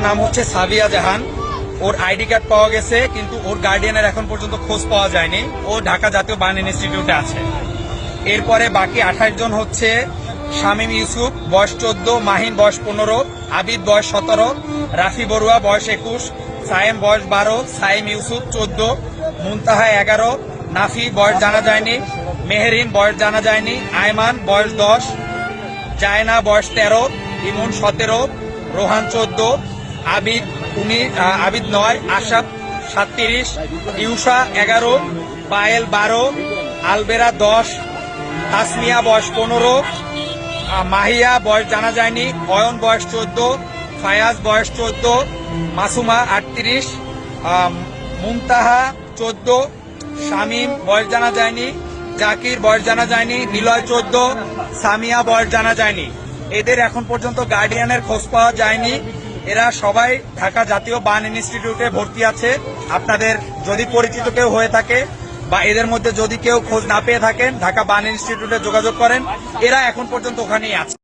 নাম হচ্ছে সাবিয়া জাহান। ওর ID card পাওয়া গেছে, কিন্তু ওর গার্ডিয়ানের এখন পর্যন্ত খোঁজ পাওয়া যায়নি। ও ঢাকা জাতীয় বার্ন ইনস্টিটিউটে আছে। এরপরে বাকি 28 জন হচ্ছে শামীম ইউসুফ বয়স 14, মাহিন বয়স 15, আবিদ বয়স 17, রাফি বড়ুয়া বয়স 21, সায়েম বয়স 12, সাইম ইউসুফ 14, মুনতাহা 11, নাফি বয়স জানা যায়নি, মেহেরিন বয়স জানা যায়নি, আয়মান বয়স 10, জায়না বয়স 13, ইমন 17, রোহান 14, আবিদ 9, আশাব 37, ইউসা 11, পায়েল 12, আলবেরা 10, তাসমিয়া বয়স 15, মাহিয়া বয়স জানা যায়নি, অয়ন বয়স 14, ফায়াজ বয়স 14, মাসুমা 38, মুনতাহা 14, শামীম বয়স জানা যায়নি, জাকির বয়স জানা যায়নি, নিলয় 14, সামিয়া বয়স জানা যায়নি। এদের এখন পর্যন্ত গার্ডিয়ানের খোঁজ পাওয়া যায়নি। এরা সবাই ঢাকা জাতীয় বার্ন ইনস্টিটিউটে ভর্তি আছে। আপনাদের যদি পরিচিত কেউ হয়ে থাকে বা এদের মধ্যে যদি কেউ খোঁজ না পেয়ে থাকেন, ঢাকা বার্ন ইনস্টিটিউটে যোগাযোগ করেন। এরা এখন পর্যন্ত ওখানেই আছে।